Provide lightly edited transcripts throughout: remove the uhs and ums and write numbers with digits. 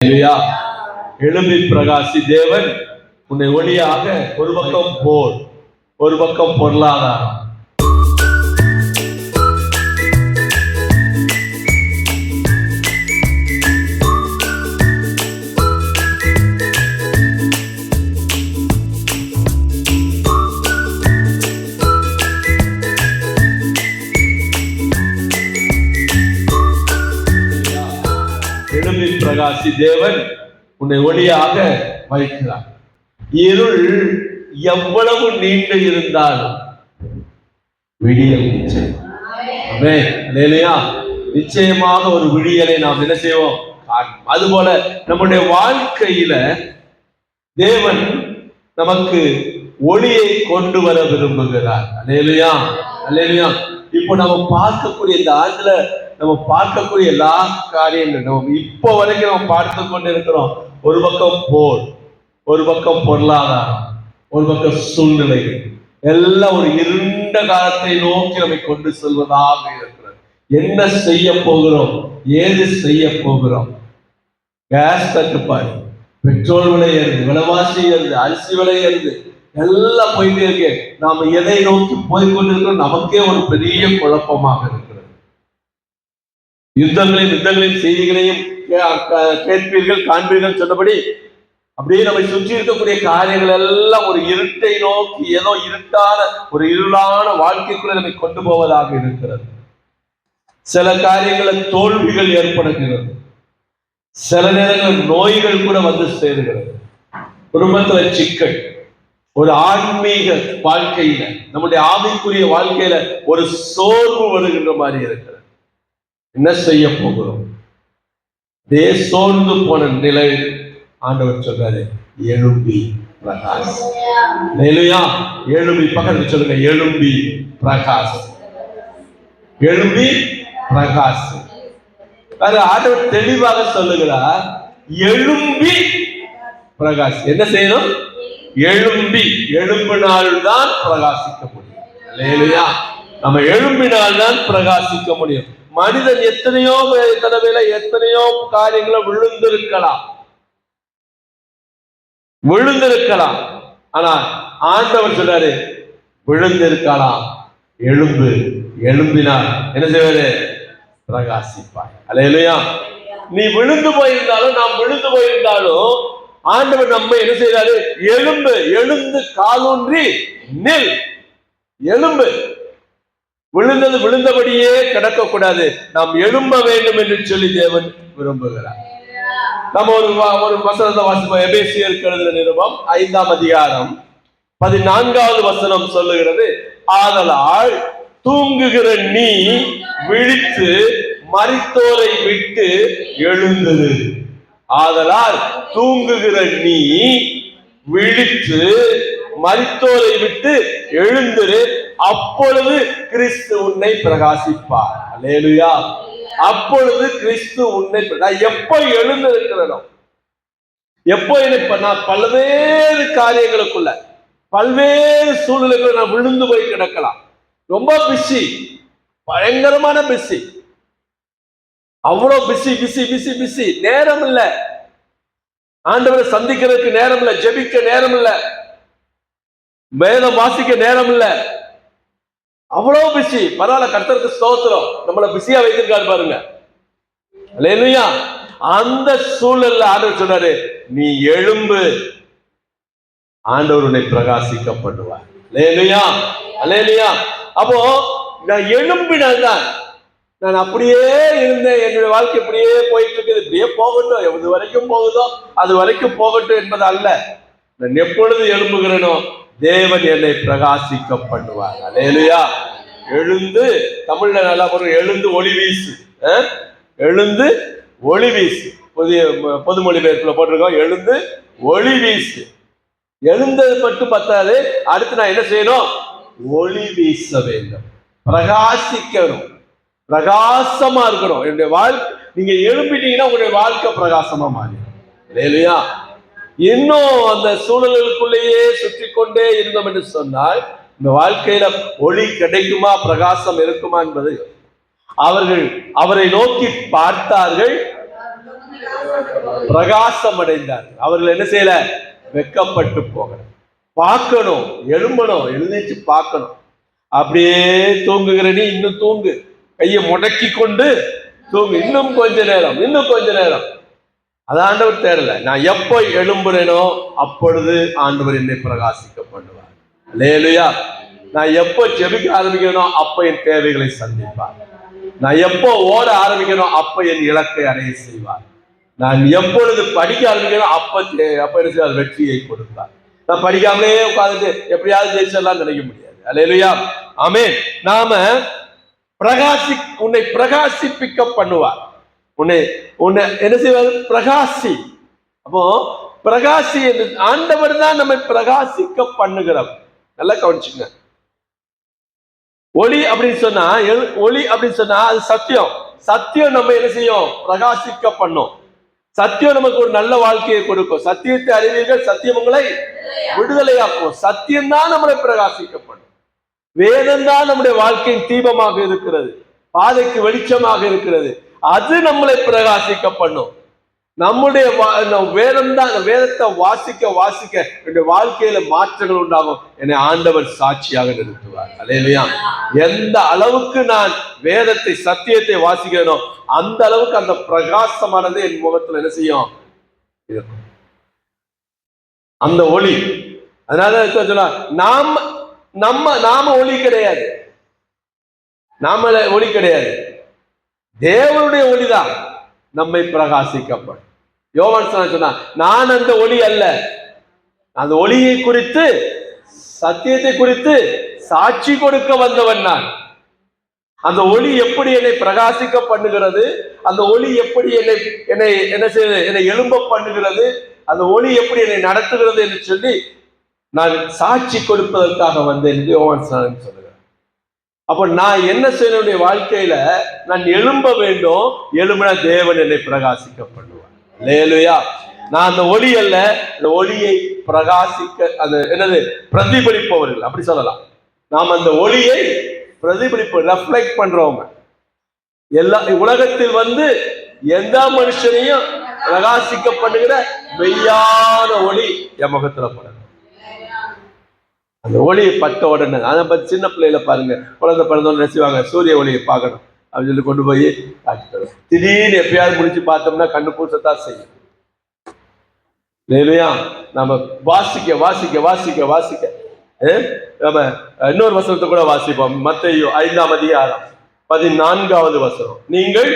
எழும்பி பிரகாசி தேவன் உன்னை ஒளியாக. ஒரு பக்கம் போர், ஒரு பக்கம் பொருளாதாரம். எழும்பி பிரகாசி தேவன் உன்னை ஒளியாக வைக்கிறார். இருள் எவ்வளவு நீண்டு இருந்தாலும் விடியல் நிச்சயம். நிச்சயமாக ஒரு விடியலை நாம் என்ன செய்வோம்? அதுபோல நம்முடைய வாழ்க்கையில தேவன் நமக்கு ஒளியை கொண்டு வர விரும்புகிறார். அல்லேலூயா, அல்லேலூயா. இப்போ நம்ம பார்க்கக்கூடிய இந்த ஆண்டுல நம்ம பார்க்கக்கூடிய எல்லா காரியங்கள் நம்ம இப்போ வரைக்கும் நம்ம பார்த்து கொண்டு இருக்கிறோம். ஒரு பக்கம் போர், ஒரு பக்கம் பொருளாதாரம், ஒரு பக்கம் சூழ்நிலைகள் எல்லாம் ஒரு இருண்ட காலத்தை நோக்கி நம்மை கொண்டு செல்வதாக இருக்கிறது. என்ன செய்ய போகிறோம், ஏது செய்ய போகிறோம்? கேஸ் தட்டுப்பாடு, பெட்ரோல் விலை ஏறுது, விலைவாசி ஏறுது, அரிசி விலை ஏறுது, எல்லாம் போயிட்டே இருக்கு. நாம எதை நோக்கி போய்கொண்டிருக்கிறோம்? நமக்கே ஒரு பெரிய குழப்பமாக இருக்கிறது. யுத்தங்களின் செய்திகளையும் கேட்பீர்கள், காண்பீர்கள் சொன்னபடி அப்படியே நம்மை சுற்றி இருக்கக்கூடிய காரியங்கள் எல்லாம் ஒரு இருட்டை நோக்கி, ஏதோ இருட்டான ஒரு இருளான வாழ்க்கைக்குள்ள நம்மை கொண்டு போவதாக இருக்கிறது. சில காரியங்களில் தோல்விகள் ஏற்படுகிறது, சில நேரங்களில் நோய்கள் கூட வந்து சேருகிறது, குடும்பத்துல சிக்கல், ஒரு ஆன்மீக வாழ்க்கையில, நம்முடைய ஆவிக்குரிய வாழ்க்கையில ஒரு சோர்வு வருகின்ற மாதிரி இருக்கிறது. என்ன செய்ய போகிறோம்? சோர்ந்து போன நிலை ஆண்டவர் சொல்றாரு, எழும்பி பிரகாஷ். எழும்பி, பக்கத்துல சொல்லுங்க, எழும்பி பிரகாஷ், எழும்பி பிரகாஷ். ஆண்டவர் தெளிவாக சொல்லுகிறார், எழும்பி பிரகாஷ். என்ன செய்யணும்? எழும்பி, எழும்பினால்தான் பிரகாசிக்க முடியும். நம்ம எழும்பினால்தான் பிரகாசிக்க முடியும். மனிதன் எத்தனையோ தடவையில எத்தனையோ காரியங்களை விழுந்திருக்கலாம். ஆனா ஆண்டவர் சொல்றாரு, விழுந்திருக்கலாம், எழும்பு. எழும்பினால் என்ன செய்வாரு? பிரகாசிப்பாய். அல்லேலூயா. நீ விழுந்து போயிருந்தாலும், நாம் விழுந்து போயிருந்தாலும் ஆண்டவர் நம்ம என்ன செய்யறாரு? எழும்பு, எழுந்து காலூன்றி நில். எழும்பு. விழுந்தது விழுந்தபடியே கிடக்க கூடாது, நாம் எழும்ப வேண்டும் என்று சொல்லி தேவன் விரும்புகிறார். நம்ம ஒரு வசனத்தை வாசிப்போம். எபேசியருக்கு எழுதின நிருபம் 5ஆம் அதிகாரம் 14வது வசனம் சொல்லுகிறது, ஆதலால் தூங்குகிற நீ விழித்து மரித்தோரை விட்டு எழுந்திரு. ஆதலால் தூங்குகிற நீ விழித்து மரித்தோரை விட்டு எழுந்திரு, அப்பொழுது கிறிஸ்து உன்னை பிரகாசிப்பார். அல்லேலூயா. அப்பொழுது கிறிஸ்து உன்னை. நான் எப்போ எழுந்திருக்கிறேனோ, எப்போ நான் பல்வேறு காரியங்களுக்குள்ள, பல்வேறு சூழ்நிலைகளை நான் விழுந்து போய் கிடக்கலாம். ரொம்ப பிஸி, பயங்கரமான பிஸி, அவ்வளவு பிஸி பிஸி பிஸி பிஸி. நேரம் இல்லை, ஆண்டவரை சந்திக்கிறதுக்கு நேரம் இல்லை, ஜெபிக்க நேரம் இல்லை, வேதம் வாசிக்க நேரம் இல்லை, அவ்வளவு பிஸி. பரவாயில்ல, கர்த்தருக்கு ஸ்தோத்திரம், நம்மளை பிஸியா வைத்திருக்காரு பாருங்க. அல்லேலூயா. அந்த சூழல்ல ஆண்டவர் சொன்னாரு, நீ எழும்பு, ஆண்டவர் உன்னை பிரகாசிக்கப்படுவார். அல்லேலூயா, அல்லேலூயா. அப்போ நான் எழும்பினால்தான், நான் அப்படியே இருந்தேன், என்னுடைய வாழ்க்கை இப்படியே போயிட்டு இருக்குது, இப்படியே போகட்டும், எது வரைக்கும் போகுதோ அது வரைக்கும் போகட்டும் என்பது அல்ல. நான் எப்பொழுது எழும்புகிறேனோ தேவன் என்னை பிரகாசிக்க பண்ணுவார். அல்லேலூயா. எழுந்து, தமிழ்ல நல்லா போறோம், எழுந்து ஒளி வீசு. எழுந்து ஒளி வீசு. பொது மொழிபெயர்ப்புல போட்டிருக்கோம், எழுந்து ஒளி வீசு. எழுந்தது மட்டும் பத்தாது, அடுத்து நான் என்ன செய்யணும்? ஒளி வீச வேண்டும், பிரகாசிக்கணும், பிரகாசமா இருக்கணும். என்னுடைய வாழ்க்கை, நீங்க எழுப்பிட்டீங்கன்னா உங்களுடைய வாழ்க்கை பிரகாசமா மாறிடும். அல்லேலூயா. இன்னும் அந்த சூழல்களுக்குள்ளேயே சுற்றி கொண்டே இருந்தோம் என்று சொன்னால் இந்த வாழ்க்கையில ஒளி கிடைக்குமா, பிரகாசம் இருக்குமா என்பது. அவர்கள் அவரை நோக்கி பார்த்தார்கள், பிரகாசம் அடைந்தார்கள். அவர்கள் என்ன செய்யல? வெக்கப்பட்டு போகல. பார்க்கணும், எழும்பணும், எழுந்திச்சு பார்க்கணும். அப்படியே தூங்குகிற நீ இன்னும் தூங்கு, கையை முடக்கி கொண்டு தூங்கு, இன்னும் கொஞ்ச நேரம், இன்னும் கொஞ்ச நேரம். அது ஆண்டவர் தேடல. நான் எப்போ எழும்புறேனோ அப்பொழுது ஆண்டவர் என்னை பிரகாசிக்க பண்ணுவார். அல்லேலூயா. நான் எப்போ ஜெபிக்க ஆரம்பிக்கிறேனோ அப்ப என் தேவைகளை சந்திப்பார். நான் எப்போ ஓட ஆரம்பிக்கணும் அப்ப என் இலக்கை அடைய செய்வார். நான் எப்பொழுது படிக்க ஆரம்பிக்கணும் அப்ப என்ன செய்வார்? வெற்றியை கொடுப்பார். நான் படிக்காமலே உட்கார்ந்துட்டு எப்படியாவது ஜெயிச்சிடலாம் நினைக்க முடியாது. அல்லேலூயா, ஆமென். நாம உன்னை பிரகாசிப்பிக்க பண்ணுவார். உன்னை என்ன செய்வார்? பிரகாசி. அப்போ பிரகாசி என்று ஆண்டவர் தான் நம்மை பிரகாசிக்க பண்ணுகிறவர். நல்லா கவனிச்சுங்க. ஒளி அப்படின்னு சொன்னா, ஒளி அப்படின்னு சொன்னா அது சத்தியம். சத்தியம் நம்ம என்ன செய்யும்? பிரகாசிக்க பண்ணும். சத்தியம் நமக்கு ஒரு நல்ல வாழ்க்கையை கொடுக்கும். சத்தியத்தை அறிவீர்கள், சத்தியம் உங்களை விடுதலையாக்கும். சத்தியம் தான் நம்மளை பிரகாசிக்க பண்ணும். வேதம் தான் நம்முடைய வாழ்க்கையின் தீபமாக இருக்கிறது, பாதைக்கு வெளிச்சமாக இருக்கிறது. அது நம்மளை பிரகாசிக்க பண்ணும். நம்முடைய வேதம் தான். வேதத்தை வாசிக்க வாசிக்க என்னுடைய வாழ்க்கையில மாற்றங்கள் உண்டாகும். என்னை ஆண்டவர் சாட்சியாக நிறுத்துவார். அல்லேலூயா. எந்த அளவுக்கு நான் வேதத்தை, சத்தியத்தை வாசிக்கிறேனோ அந்த அளவுக்கு அந்த பிரகாசமானது என் முகத்துல என்ன செய்யும்? இருக்கும் அந்த ஒளி. அதனால நாம ஒளி கிடையாது, நாம ஒளி கிடையாது. தேவனுடைய ஒளிதான் நம்மை பிரகாசிக்கப்படும். யோவான் சொன்னா, நான் அந்த ஒளி அல்ல, அந்த ஒளியை குறித்து, சத்தியத்தை குறித்து சாட்சி கொடுக்க வந்தவன் நான். அந்த ஒளி எப்படி என்னை பிரகாசிக்க பண்ணுகிறது, அந்த ஒளி எப்படி என்னை என்ன செய்ய என்னை எழும்ப பண்ணுகிறது, அந்த ஒளி எப்படி என்னை நடத்துகிறது என்று சொல்லி நான் சாட்சி கொடுப்பதற்காக வந்தேன் என்று யோவான் சொல்லுகிறேன். அப்ப நான் என்ன செய்ய வாழ்க்கையில நான் எழும்ப வேண்டும். எழும்பின தேவன் என்னை பிரகாசிக்க பண்ணுவார். அல்லேலூயா. நான் அந்த ஒளி அல்ல, அந்த ஒளியை பிரகாசிக்க, அது என்னது? பிரதிபலிப்பவர்கள் அப்படி சொல்லலாம். நாம் அந்த ஒளியை பிரதிபலிப்பு, ரெஃப்ளெக்ட் பண்றவங்க. எல்லா உலகத்தில் எந்த மனுஷனையும் பிரகாசிக்க பண்ணுகிற மெய்யான ஒளி என் முகத்துல படும். அந்த ஒளியை பட்ட உடனே, அதை பத்தி சின்ன பிள்ளையில பாருங்க, குழந்தை பிறந்தோன்னு நினைச்சுவாங்க சூரிய ஒளியை பார்க்கணும் அப்படின்னு சொல்லி கொண்டு போய் காட்சி தரும். திடீர்னு எப்பயாவது முடிச்சு பார்த்தோம்னா கண்ணு பூசத்தான் செய்யும். இல்லையா? நம்ம வாசிக்க வாசிக்க வாசிக்க வாசிக்க நம்ம இன்னொரு வசனத்தை கூட வாசிப்போம். மத்தேயு 5ஆம் அதிகாரம் 14வது வசனம். நீங்கள்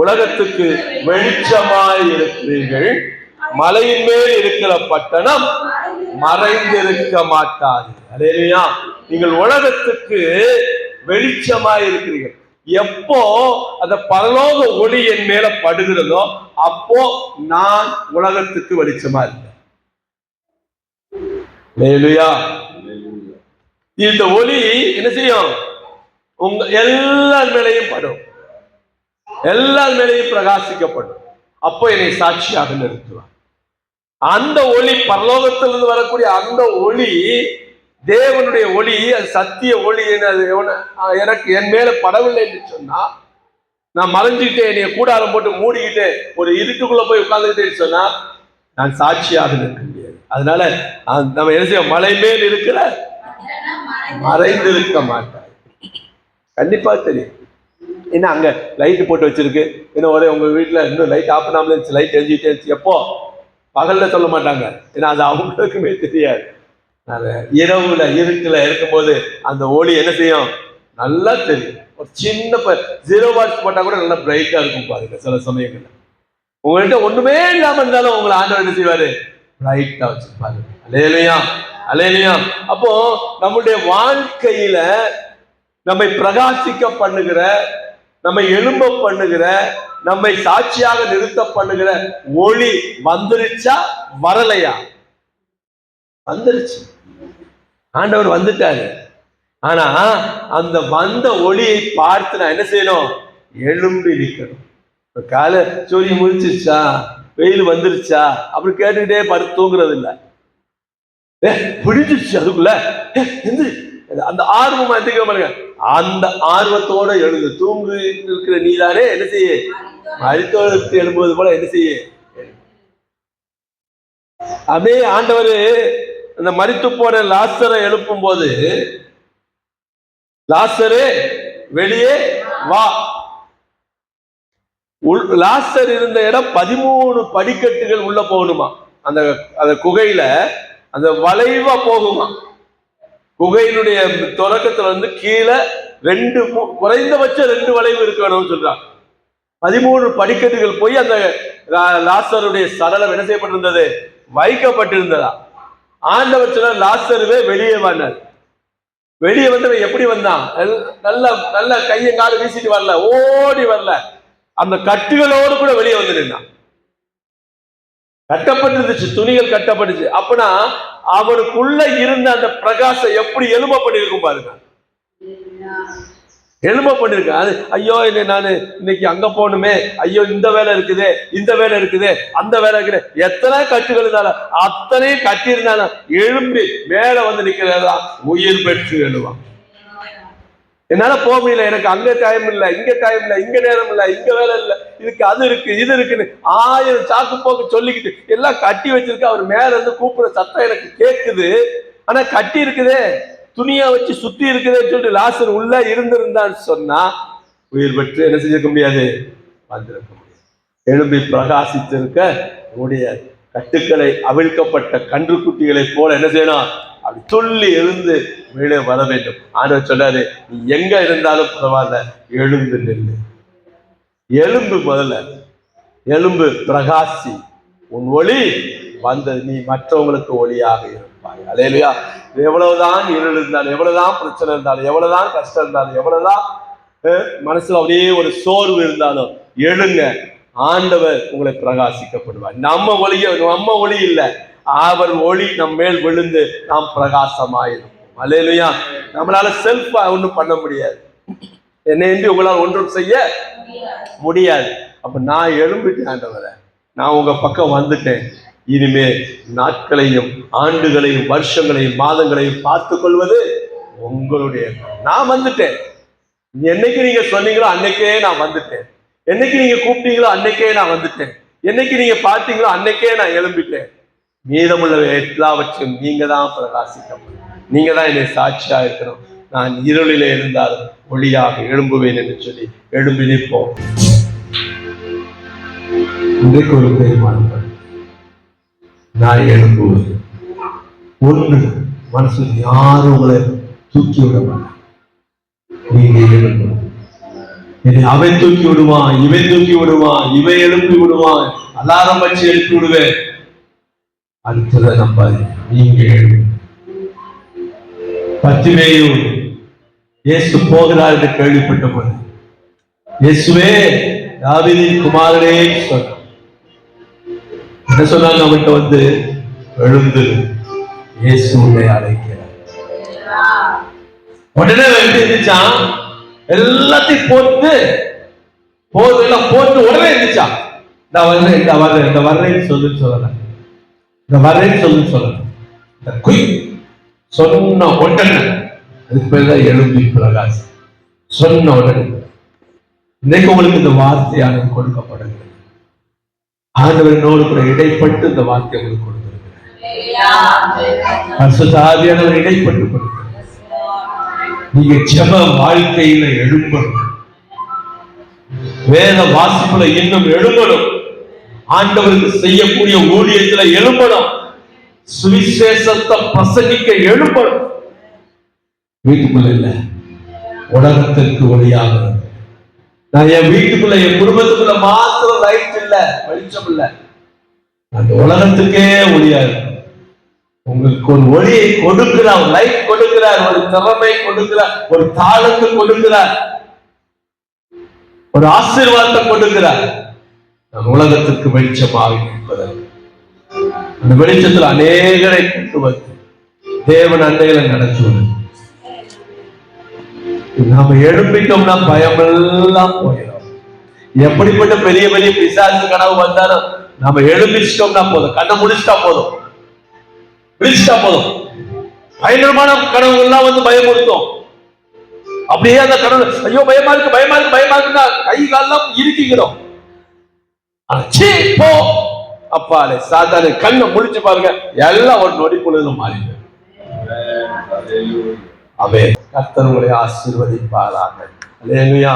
உலகத்துக்கு வெளிச்சமாய் இருக்கிறீர்கள், மலையின் மேல் இருக்கிற பட்டணம் மறைந்திருக்க மாட்டாது. அல்லேலூயா. நீங்கள் உலகத்துக்கு வெளிச்சமாய் இருக்கிறீர்கள். எப்போ அந்த பரலோக ஒளி என் மேல படுகிறதோ அப்போ நான் உலகத்துக்கு வெளிச்சமா இருக்கேன். அல்லேலூயா. இந்த ஒளி என்ன செய்யும்? உங்க எல்லார் மேலையும் படும், எல்லார் மேலையும் பிரகாசிக்கப்படும். அப்போ என்னை சாட்சியாக நிறுத்துவார். அந்த ஒளி, பரலோகத்திலிருந்து வரக்கூடிய அந்த ஒளி தேவனுடைய ஒளி, அது சத்திய ஒளி. எனக்கு என் மேல படவில்லை என்று சொன்னா, நான் மறைஞ்சுக்கிட்டே என்னைய கூடாரம் போட்டு மூடிக்கிட்டு ஒரு இருட்டுக்குள்ள போய் உட்கார்ந்துக்கிட்டே சொன்னா நான் சாட்சியாக நிற்க முடியாது. அதனால நம்ம என்ன செய்ய? மலை மேல் இருக்கிற மறைந்திருக்க மாட்டார். கண்டிப்பா தெரியும். என்ன அங்க லைட் போட்டு வச்சிருக்கு, என்ன ஒரே உங்க வீட்டுல இன்னும் லைட் ஆஃப் பண்ணாமலே இருந்துச்சு, லைட் எரிஞ்சுக்கிட்டே இருந்துச்சு. எப்போ? பகல்ல சொல்ல மாட்டாங்க, ஏன்னா அது அவங்களுக்குமே தெரியாது. இரவுல இருட்டுல இருக்கும்போது அந்த ஒளி என்ன செய்யும்? நல்லா தெரியும். ஒரு சின்ன 0 வாட்ஸ் போட்டா கூட நல்லா பிரைட்டா இருக்கும் பாருங்க. சில சமயங்கள்ல உங்கள்கிட்ட ஒண்ணுமே இல்லாம இருந்தாலும் உங்களை ஆண்டவர் என்ன செய்வாரு? பிரைட்டா வச்சிருப்பாரு. அல்லேலூயா, அல்லேலூயா. அப்போ நம்முடைய வாழ்க்கையில நம்மை பிரகாசிக்க பண்ணுகிற, நம்மை எழும்ப பண்ணுகிற, நம்மை சாட்சியாக நிறுத்த பண்ணுகிற ஒளி வந்துருச்சா வரலையா? வந்துருச்சு. ஆண்டவர் வந்துட்டாரு. ஆனா அந்த வந்த ஒளியை பார்த்து நான் என்ன செய்யணும்? எழும்பி நிற்கணும். காலை சூரியன் முடிச்சிருச்சா, வெயில் வந்துருச்சா அப்படி கேட்டுக்கிட்டே படுத்து தூங்குறது இல்லை. பிடிச்சிருச்சு அதுக்குள்ள அந்த ஆர்வமா பாருங்க. அந்த ஆர்வத்தோட எழுந்து தூங்கு இருக்கிற நீதானே என்ன செய்ய? மரித்தோருக்கு எழும்புவது போல என்ன செய்ய? அப்படியே ஆண்டவர் அந்த மரித்து போன லாசரை எழுப்பும் போது, லாசரே வெளியே வா. லாசர் இருந்த இடம் 13 படிக்கட்டுகள் உள்ள போகணுமா. அந்த குகையில அந்த வளைவா போகுமா. குகையினுடைய தொடக்கத்துல கீழே குறைந்தபட்சம் 2 வளைவு இருக்கணும்னு சொல்றாங்க. 13 படிக்கட்டுகள் போய் அந்த லாசருடைய சடலம் என்ன செய்யப்பட்டிருந்தது, வைக்கப்பட்டிருந்ததா. ஆண்டவர் சொன்ன லாசருவே வெளியே வந்தார். வெளியே வந்தவன் எப்படி வந்தான்? நல்ல நல்ல கையை கால வீசிட்டு வரல, ஓடி வரல, அந்த கட்டுகளோடு கூட வெளியே வந்துருந்தான். கட்டப்பட்டிருந்துச்சு, துணிகள் கட்டப்பட்டுச்சு. அப்பனா அவனுக்குள்ள இருந்த அந்த பிரகாசம் எப்படி எழும்ப பண்ணிருக்கும் பாருங்க. எழும்ப பண்ணிருக்கேன். அது ஐயோ நான் இன்னைக்கு அங்க போகணுமே, ஐயோ இந்த வேலை இருக்குது, இந்த வேலை இருக்குது, அந்த வேலை இருக்குது, எத்தனை கட்டுகள் இருந்தாலும் அத்தனையும் கட்டி இருந்தாலும் எழும்பி மேல வந்து நிக்கிறதா உயிர் பெற்று எழுவான். என்னால போக முடியல, எனக்கு அங்க டைம் இல்லை, இங்க டைம் இல்லை, இங்க நேரம் இல்லை, இங்க வேலை இல்லை, இதுக்கு அது இருக்கு, இது இருக்குன்னு 1000 சாக்கு போக்கு சொல்லிக்கிட்டு எல்லாம் கட்டி வச்சிருக்கு. அவர் மேல இருந்து கூப்பிடுற சத்தம் எனக்கு கேட்குது. ஆனா கட்டி இருக்குதே, துணியா வச்சு சுத்தி இருக்குதுன்னு சொல்லிட்டு லாசர் உள்ள இருந்திருந்தான்னு சொன்னா உயிர் பெற்று என்ன செஞ்சிருக்க முடியாது, வந்திருக்க முடியாது. எழும்பி பிரகாசித்திருக்க முடியாது. கட்டுக்களை அவிழ்க்கப்பட்ட கன்றுக்குட்டிகளை போல என்ன செய்யணும், அப்படி துள்ளி எழுந்து மேலே வர வேண்டும். ஆண்டவர் சொன்னாரு, நீ எங்க இருந்தாலும் பரவாயில்ல, எழுந்து நில்லு. எலும்பு, முதல்ல எலும்பு, பிரகாசி, உன் ஒளி வந்தது, நீ மற்றவங்களுக்கு ஒளியாக இருப்பாய். அல்லேலூயா. எவ்வளவுதான் இருள் இருந்தாலும், எவ்வளவுதான் பிரச்சனை இருந்தாலும், எவ்வளவுதான் கஷ்டம் இருந்தாலும், எவ்வளவுதான் மனசுல அப்படியே ஒரு சோர்வு இருந்தாலும் எழுங்க. ஆண்டவர் உங்களை பிரகாசிக்கப்படுவார். நம்ம ஒளி இல்லை, அவர் ஒளி நம் மேல் விழுந்து நாம் பிரகாசமாயிருக்கும். அல்லேலூயா. நம்மளால செல்ஃபா ஒன்றும் பண்ண முடியாது. என்னை உங்களால் ஒன்றும் செய்ய முடியாது. அப்ப நான் எழும்பிட்டேன் ஆண்டவரே, நான் உங்க பக்கம் வந்துட்டேன். இனிமே நாட்களையும் ஆண்டுகளையும் வருஷங்களையும் மாதங்களையும் பார்த்துக் கொள்வது உங்களுடைய. நான் வந்துட்டேன். என்னைக்கு நீங்க சொன்னீங்களோ அன்னைக்கே நான் வந்துட்டேன். என்னைக்கு நீங்க கூப்பிட்டீங்களோ அன்னைக்கே நான் வந்துட்டேன். என்னைக்கு நீங்க பார்த்தீங்களோ அன்னைக்கே நான் எழும்பிட்டேன். மீதமுள்ள எல்லாவற்றையும் நீங்க தான் பிரகாசிக்கணும். நீங்க தான் என்னை சாட்சியா இருக்கணும். நான் இருளிலே இருந்தாலும் ஒளியாக எழும்புவேன் என்று சொல்லி எழும்பி நிற்போம். இன்றைக்கு ஒரு தீர்மானம், நான் எழும்புவது. ஒன்று, மனசு யாரும் உங்களை தூக்கி விட மாட்டான். நீங்க எழும்புவது. அவன் தூக்கி விடுவான், இவன் தூக்கி விடுவான், இவன் எழுப்பி விடுவான், அலாரம் வச்சு எழுப்பி விடுவேன். அடுத்ததை நம்பாது, நீங்க எழுப்பு. பத்திமேயும் இயேசு போகிறார் என்று கேள்விப்பட்ட போது, இயேசுவே தாவீதின் குமாரனே சொன்னார். என்ன சொன்னாங்க? அவன்கிட்ட எழுந்து, இயேசு உன்னை அழைக்கிறார். உடனே எழுந்திருச்சான், எல்லாத்தையும் போட்டு உடனே எழுந்திருச்சான். இந்த வர்றேன்னு சொல்லல, இந்த வர்றேன்னு சொல்லல, இந்த குய் சொன்ன உடனே, அதுக்கு பேர் தான் எழும்பி பிரகாசம். சொன்ன உடனே. இன்னைக்கு உங்களுக்கு இந்த வார்த்தையானது கொடுக்கப்படுகிறது. ஆண்டவர் என்னோடு கூட இடைப்பட்டு இந்த வார்த்தை உங்களுக்கு கொடுத்திருக்கிறார். பரிசுத்த ஆவியானவர் இடைப்பட்டு கொடுக்கிறார். நீங்க ஜெப வாழ்க்கையில எழும்பணும், வேத வாசிப்புல இன்னும் எழும்பணும், ஆண்டவருக்கு செய்யக்கூடிய ஊழியத்துல எழும்பணும், சுவிசேஷத்தை பிரசங்கிக்க எழும்பணும். வீட்டுக்குள்ள இல்ல, உலகத்திற்கு ஒளியாக. நான் என் வீட்டுக்குள்ள, என் குடும்பத்துக்குள்ள மாத்திரம் லைட் இல்ல, வெளிச்சம் இல்ல, அந்த உலகத்துக்கே ஒளியா இருக்கும். உங்களுக்கு ஒரு ஒளியை கொடுக்கிறார், லைட் கொடுக்கிறார், ஒரு திறமை கொடுக்கிறார், ஒரு தாளத்து கொடுக்கிறார், ஒரு ஆசீர்வாதத்தை கொடுக்கிறார். நம் உலகத்திற்கு வெளிச்சமாக இருப்பதற்கு அந்த வெளிச்சத்தில் அநேகரை கொண்டு வந்து தேவன் அண்டைகளை நடத்துவது. நாம எழுப்பிட்டோம்னா பயம் எல்லாம் போயிடும். எப்படிப்பட்ட பெரிய பெரிய பிசாசு கனவு வந்தாலும் நாம எழுப்பிச்சிட்டோம்னா போதும், கண்ணை முடிச்சுட்டா போதும், விழிச்சிட்டா போதும். பயங்கரமான கனவு எல்லாம் பயமுறுத்தும். அப்படியே அந்த கனவு, ஐயோ பயமா இருக்கு, பயமா இருக்கு, பயமா இருக்குன்னா கை காலெல்லாம் இருக்கிக்கிறோம். போ, அப்பாலே சாத்தானே கண்ணை முடிச்சு பாருங்க, எல்லாம் ஒரு நொடி பொழுதுல மாறிடும். அவன் கர்த்தர் உங்களை ஆசீர்வதிப்பாராக. அல்லேலூயா.